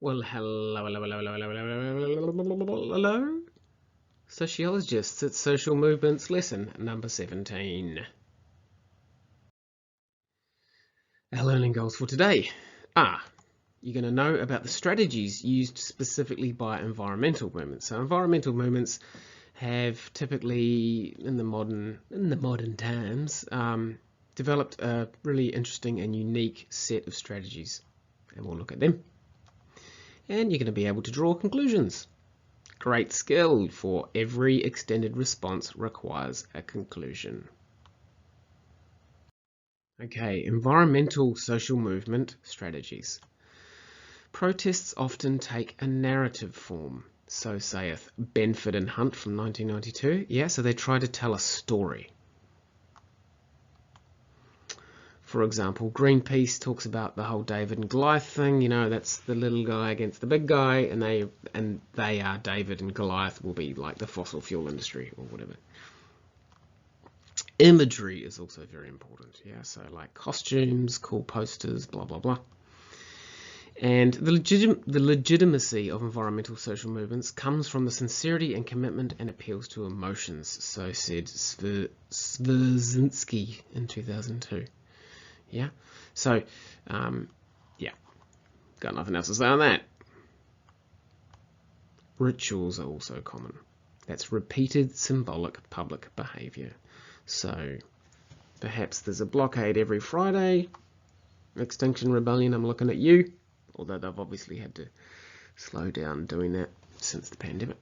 Well, hello. Sociologists, it's Social Movements lesson number 17. Our learning goals for today are you're going to know about the strategies used specifically by environmental movements. So environmental movements have typically, in the modern times, developed a really interesting and unique set of strategies, and we'll look at them. And you're going to be able to draw conclusions. Great skill, for every extended response requires a conclusion. Okay, environmental social movement strategies. Protests often take a narrative form. So saith Benford and Hunt from 1992. Yeah, so they try to tell a story. For example, Greenpeace talks about the whole David and Goliath thing. You know, that's the little guy against the big guy, and they are David, and Goliath will be like the fossil fuel industry or whatever. Imagery is also very important. Yeah, so like costumes, cool posters, blah blah blah. And the legitimacy of environmental social movements comes from the sincerity and commitment and appeals to emotions. So said Swerzinski in 2002. Yeah, so, yeah, got nothing else to say on that. Rituals are also common. That's repeated symbolic public behaviour. So, perhaps there's a blockade every Friday. Extinction Rebellion, I'm looking at you. Although they've obviously had to slow down doing that since the pandemic.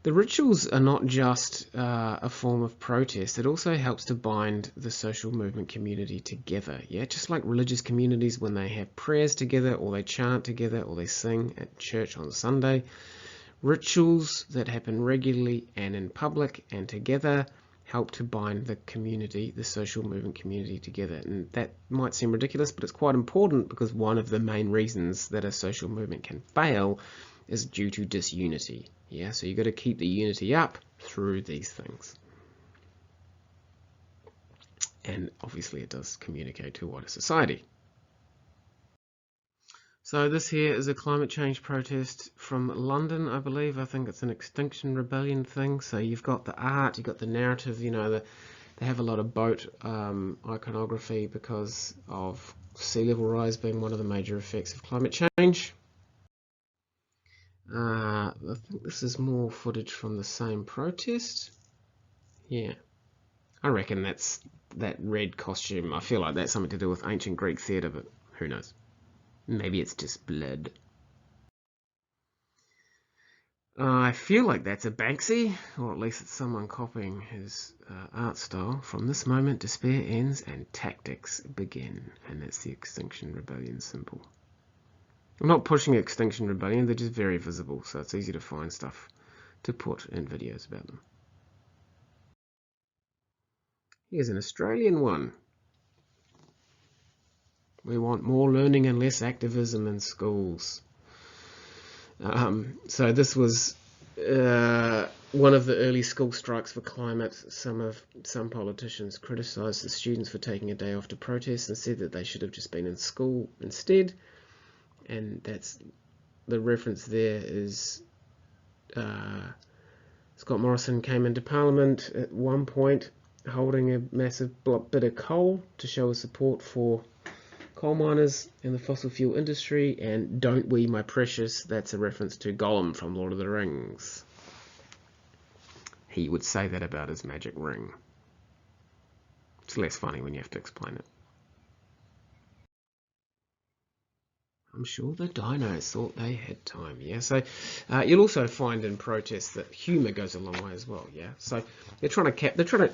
The rituals are not just a form of protest, it also helps to bind the social movement community together. Yeah, just like religious communities when they have prayers together, or they chant together, or they sing at church on Sunday. Rituals that happen regularly and in public and together help to bind the community, the social movement community together. And that might seem ridiculous, but it's quite important, because one of the main reasons that a social movement can fail is due to disunity. Yeah, so you've got to keep the unity up through these things. And obviously it does communicate to a wider society. So this here is a climate change protest from London, I believe. I think it's an Extinction Rebellion thing. So you've got the art, you've got the narrative, you know, they have a lot of boat iconography because of sea level rise being one of the major effects of climate change. I think this is more footage from the same protest. Yeah, I reckon that's that red costume. I feel like that's something to do with ancient Greek theatre, but who knows? Maybe it's just blood. I feel like that's a Banksy, or at least it's someone copying his art style. From this moment, despair ends and tactics begin, and that's the Extinction Rebellion symbol. I'm not pushing Extinction Rebellion, they're just very visible, so it's easy to find stuff to put in videos about them. Here's an Australian one. We want more learning and less activism in schools. So this was one of the early school strikes for climate. Some politicians criticised the students for taking a day off to protest and said that they should have just been in school instead. And that's the reference there is Scott Morrison came into Parliament at one point holding a massive bit of coal to show his support for coal miners and the fossil fuel industry, and don't we, my precious, that's a reference to Gollum from Lord of the Rings. He would say that about his magic ring. It's less funny when you have to explain it. I'm sure the dinos thought they had time. Yeah, so you'll also find in protests that humour goes a long way as well. Yeah, so they're trying to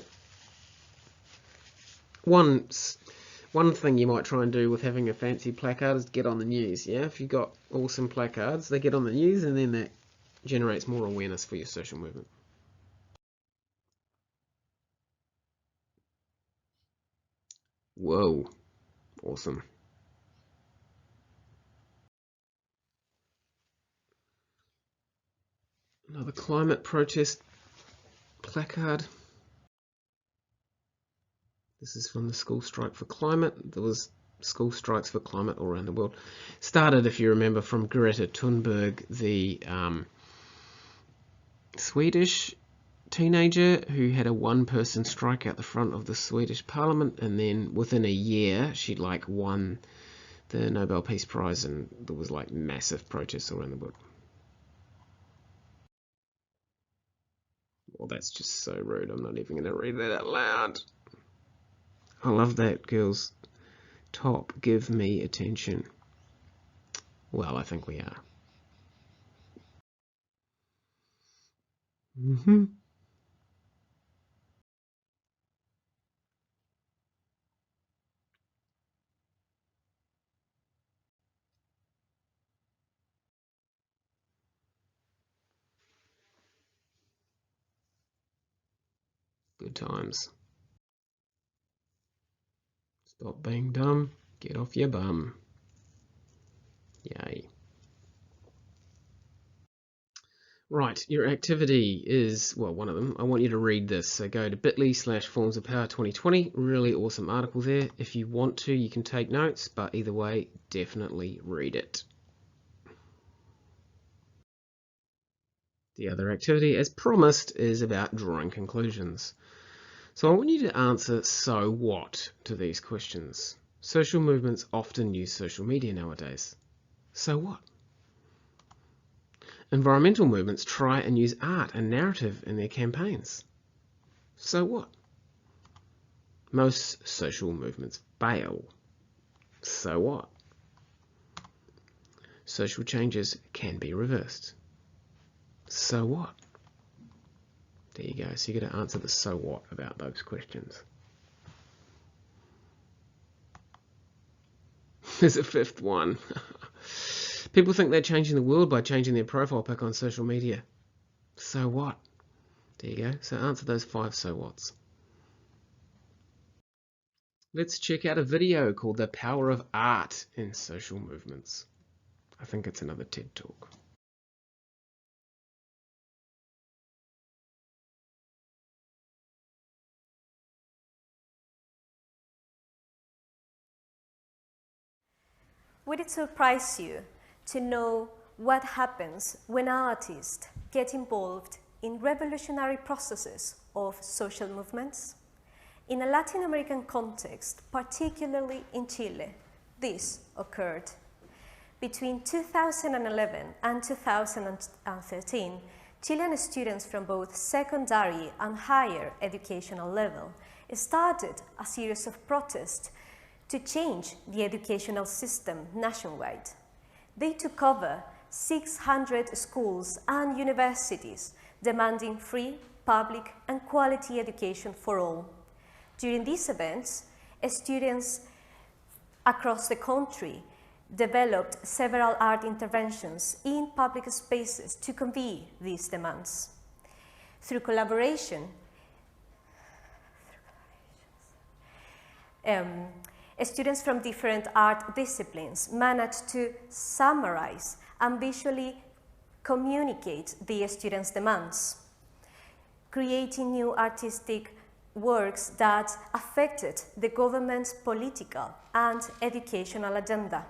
one thing you might try and do with having a fancy placard is get on the news. Yeah, if you've got awesome placards, they get on the news, and then that generates more awareness for your social movement. Whoa, awesome. Another climate protest placard. This is from the school strike for climate. There was school strikes for climate all around the world. Started, if you remember, from Greta Thunberg, the Swedish teenager who had a one-person strike out the front of the Swedish Parliament, and then within a year she won the Nobel Peace Prize, and there was massive protests all around the world. Well, that's just so rude. I'm not even going to read that out loud. I love that, girls. Top, give me attention. Well, I think we are. Good times. Stop being dumb. Get off your bum. Yay. Right, your activity is, well, one of them. I want you to read this. So go to bit.ly/Forms of Power 2020. Really awesome article there. If you want to, you can take notes, but either way, definitely read it. The other activity, as promised, is about drawing conclusions. So I want you to answer "so what" to these questions. Social movements often use social media nowadays. So what? Environmental movements try and use art and narrative in their campaigns. So what? Most social movements fail. So what? Social changes can be reversed. So what? There you go. So you've got to answer the so what about those questions. There's a fifth one. People think they're changing the world by changing their profile pic on social media. So what? There you go. So answer those 5 so whats. Let's check out a video called The Power of Art in Social Movements. I think it's another TED Talk. Would it surprise you to know what happens when artists get involved in revolutionary processes of social movements? In a Latin American context, particularly in Chile, this occurred. Between 2011 and 2013, Chilean students from both secondary and higher educational level started a series of protests to change the educational system nationwide. They took over 600 schools and universities, demanding free, public, and quality education for all. During these events, students across the country developed several art interventions in public spaces to convey these demands. Through collaboration, students from different art disciplines managed to summarize and visually communicate the students' demands, creating new artistic works that affected the government's political and educational agenda.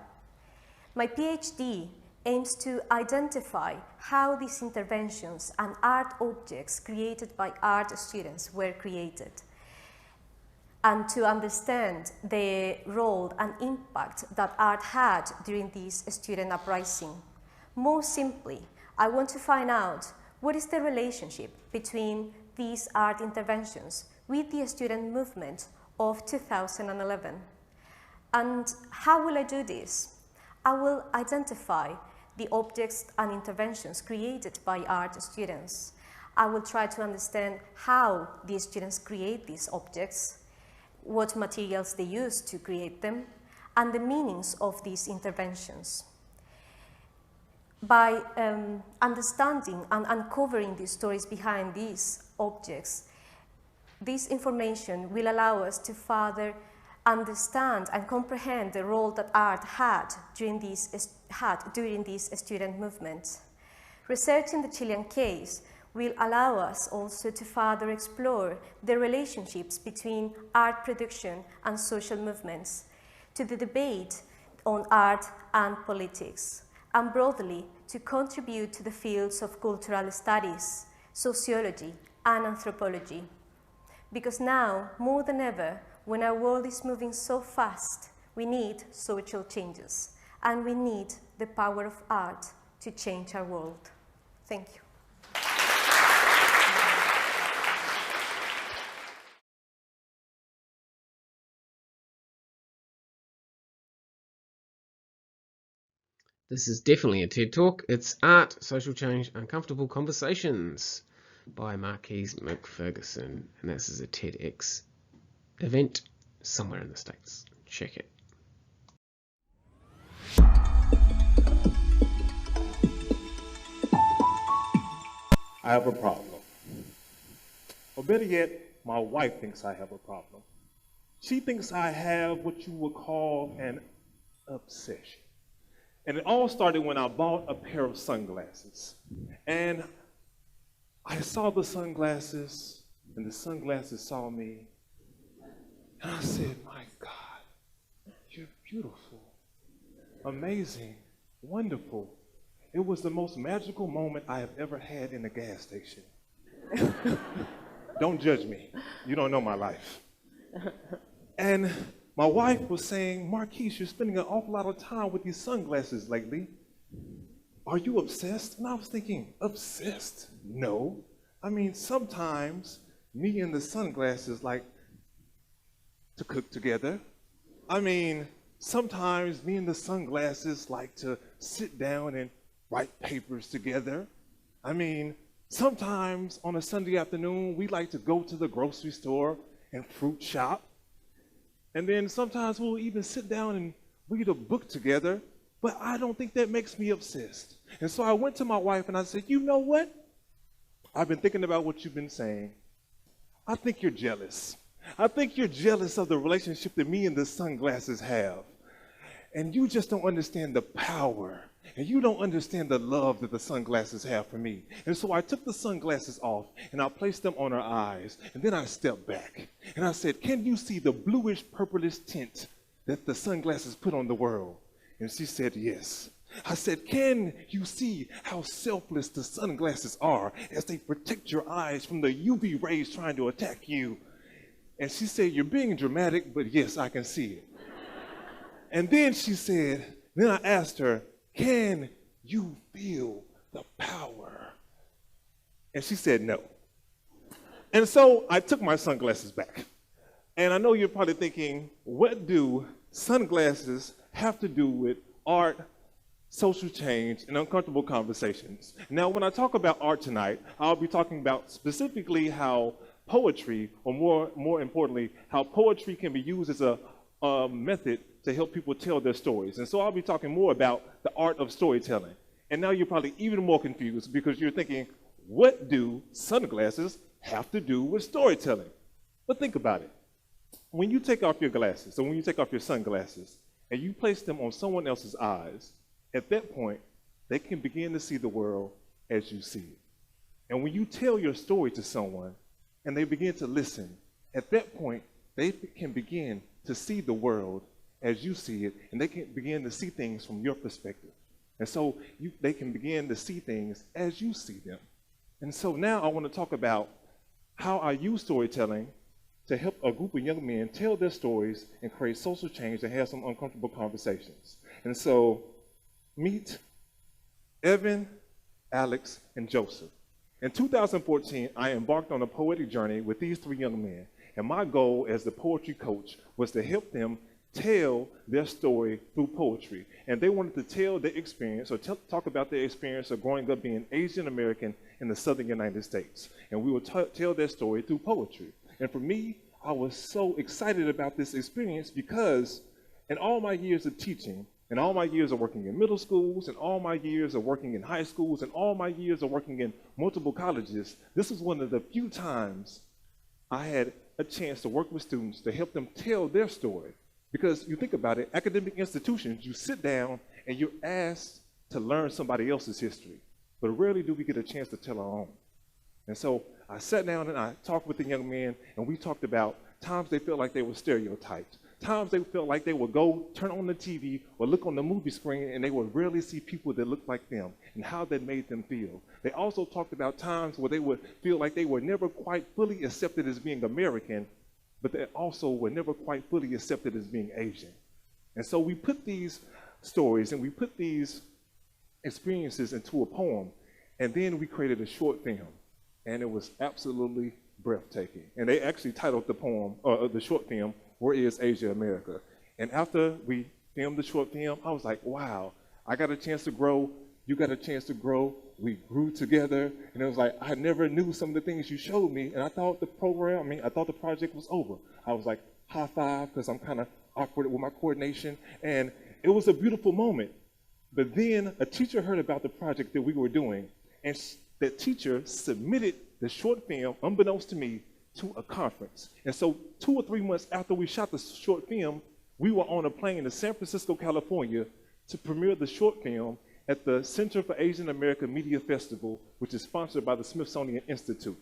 My PhD aims to identify how these interventions and art objects created by art students were created, and to understand the role and impact that art had during this student uprising. More simply, I want to find out what is the relationship between these art interventions with the student movement of 2011. And how will I do this? I will identify the objects and interventions created by art students. I will try to understand how these students create these objects, what materials they use to create them, and the meanings of these interventions. By understanding and uncovering the stories behind these objects, this information will allow us to further understand and comprehend the role that art had during these student movements. Researching the Chilean case will allow us also to further explore the relationships between art production and social movements, to the debate on art and politics, and broadly to contribute to the fields of cultural studies, sociology, and anthropology. Because now, more than ever, when our world is moving so fast, we need social changes, and we need the power of art to change our world. Thank you. This is definitely a TED Talk. It's Art, Social Change, Uncomfortable Conversations by Marquise McFerguson. And this is a TEDx event somewhere in the States. Check it. I have a problem. Or better yet, my wife thinks I have a problem. She thinks I have what you would call an obsession. And it all started when I bought a pair of sunglasses. And I saw the sunglasses, and the sunglasses saw me. And I said, my God, you're beautiful, amazing, wonderful. It was the most magical moment I have ever had in a gas station. Don't judge me. You don't know my life. And my wife was saying, Marquise, you're spending an awful lot of time with these sunglasses lately. Are you obsessed? And I was thinking, obsessed? No. I mean, sometimes me and the sunglasses like to cook together. I mean, sometimes me and the sunglasses like to sit down and write papers together. I mean, sometimes on a Sunday afternoon, we like to go to the grocery store and fruit shop. And then sometimes we'll even sit down and read a book together, but I don't think that makes me obsessed. And so I went to my wife and I said, you know what? I've been thinking about what you've been saying. I think you're jealous. I think you're jealous of the relationship that me and the sunglasses have. And you just don't understand the power. And you don't understand the love that the sunglasses have for me. And so I took the sunglasses off and I placed them on her eyes. And then I stepped back and I said, can you see the bluish purplish tint that the sunglasses put on the world? And she said, yes. I said, can you see how selfless the sunglasses are as they protect your eyes from the UV rays trying to attack you? And she said, you're being dramatic, but yes, I can see it. And then she said, then I asked her, can you feel the power? And she said no. And so I took my sunglasses back. And I know you're probably thinking, what do sunglasses have to do with art, social change, and uncomfortable conversations? Now, when I talk about art tonight, I'll be talking about specifically how poetry, or more importantly, how poetry can be used as a method to help people tell their stories. And so I'll be talking more about the art of storytelling. And now you're probably even more confused because you're thinking, what do sunglasses have to do with storytelling? But think about it. When you take off your glasses, or when you take off your sunglasses, and you place them on someone else's eyes, at that point, they can begin to see the world as you see it. And when you tell your story to someone, and they begin to listen, at that point, they can begin to see the world as you see it, and they can begin to see things from your perspective. And so they can begin to see things as you see them. And so now I want to talk about how I use storytelling to help a group of young men tell their stories and create social change and have some uncomfortable conversations. And so meet Evan, Alex, and Joseph. In 2014, I embarked on a poetic journey with these three young men. And my goal as the poetry coach was to help them tell their story through poetry. And they wanted to tell their experience, or talk about their experience of growing up being Asian American in the Southern United States. And we would tell their story through poetry. And for me, I was so excited about this experience because in all my years of teaching, and all my years of working in middle schools, and all my years of working in high schools, and all my years of working in multiple colleges, this was one of the few times I had a chance to work with students to help them tell their story. Because you think about it, academic institutions, you sit down and you're asked to learn somebody else's history, but rarely do we get a chance to tell our own. And so I sat down and I talked with the young men, and we talked about times they felt like they were stereotyped, Times they felt like they would go turn on the TV or look on the movie screen and they would rarely see people that looked like them and how that made them feel. They also talked about times where they would feel like they were never quite fully accepted as being American, but they also were never quite fully accepted as being Asian. And so we put these stories and we put these experiences into a poem, and then we created a short film, and it was absolutely breathtaking. And they actually titled the poem, the short film, Where is Asia America? And after we filmed the short film, I was like, wow, I got a chance to grow, you got a chance to grow, we grew together, and it was like, I never knew some of the things you showed me, and I thought the project was over. I was like, high five, because I'm kind of awkward with my coordination, and it was a beautiful moment. But then a teacher heard about the project that we were doing, and that teacher submitted the short film, unbeknownst to me, to a conference. And so 2 or 3 months after we shot the short film, we were on a plane to San Francisco, California, to premiere the short film at the Center for Asian American Media Festival, which is sponsored by the Smithsonian Institute.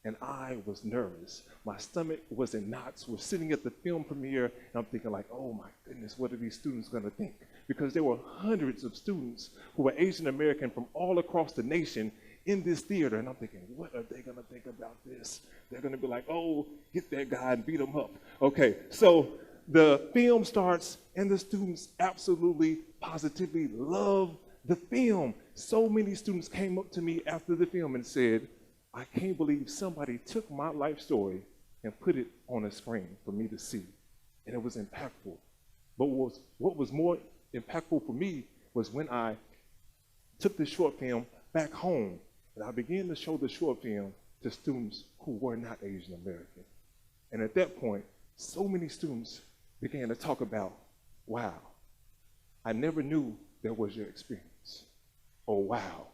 And I was nervous. My stomach was in knots. We're sitting at the film premiere, and I'm thinking like, oh my goodness, what are these students gonna think? Because there were hundreds of students who were Asian American from all across the nation in this theater, and I'm thinking, what are they gonna think about this? They're gonna be like, oh, get that guy and beat him up. Okay, so the film starts, and the students absolutely, positively love the film. So many students came up to me after the film and said, I can't believe somebody took my life story and put it on a screen for me to see. And it was impactful. But what was more impactful for me was when I took the short film back home and I began to show the short film to students who were not Asian American. And at that point, so many students began to talk about, wow, I never knew that was your experience. Oh, wow.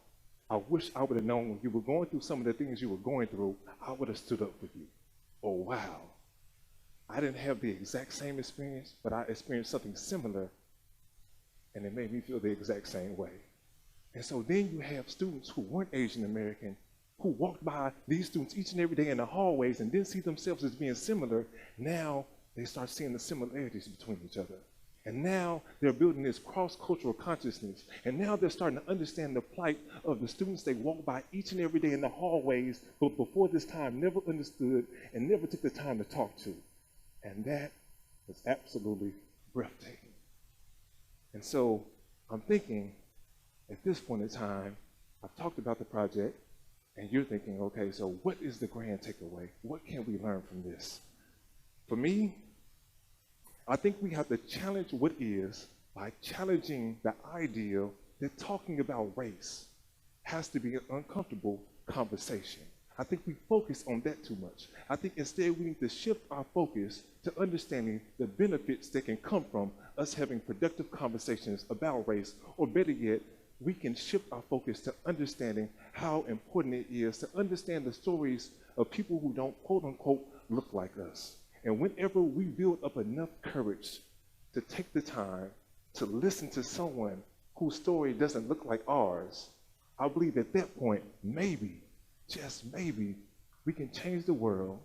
I wish I would have known when you were going through some of the things you were going through, I would have stood up for you. Oh, wow. I didn't have the exact same experience, but I experienced something similar, and it made me feel the exact same way. And so then you have students who weren't Asian American, who walked by these students each and every day in the hallways and didn't see themselves as being similar. Now they start seeing the similarities between each other. And now they're building this cross-cultural consciousness. And now they're starting to understand the plight of the students they walk by each and every day in the hallways, but before this time never understood and never took the time to talk to. And that was absolutely breathtaking. And so I'm thinking, at this point in time, I've talked about the project, and you're thinking, okay, so what is the grand takeaway? What can we learn from this? For me, I think we have to challenge what is by challenging the idea that talking about race has to be an uncomfortable conversation. I think we focus on that too much. I think instead we need to shift our focus to understanding the benefits that can come from us having productive conversations about race, or better yet, we can shift our focus to understanding how important it is to understand the stories of people who don't, quote unquote, look like us. And whenever we build up enough courage to take the time to listen to someone whose story doesn't look like ours, I believe at that point, maybe, just maybe, we can change the world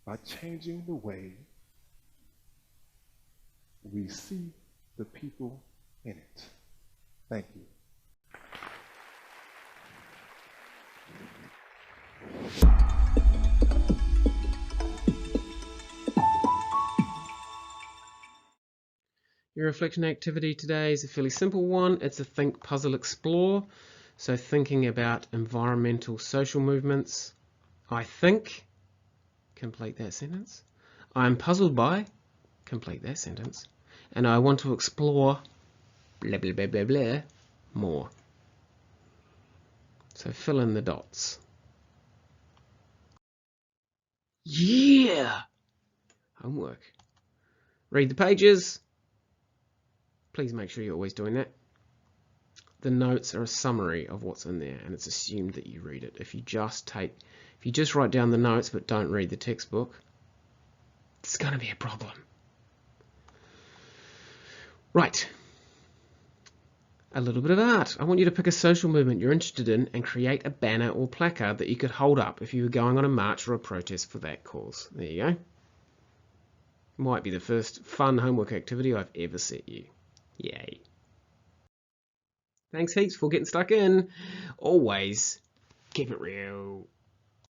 by changing the way we see the people in it. Thank you. Your reflection activity today is a fairly simple one. It's a think, puzzle, explore. So thinking about environmental social movements. I think, complete that sentence. I am puzzled by, complete that sentence. And I want to explore, blah, blah, blah, blah, blah, more. So fill in the dots. Yeah! Homework. Read the pages. Please make sure you're always doing that. The notes are a summary of what's in there, and it's assumed that you read it. If you just write down the notes but don't read the textbook, it's going to be a problem. Right. A little bit of art. I want you to pick a social movement you're interested in and create a banner or placard that you could hold up if you were going on a march or a protest for that cause. There you go. Might be the first fun homework activity I've ever set you. Yay. Thanks heaps for getting stuck in. Always keep it real.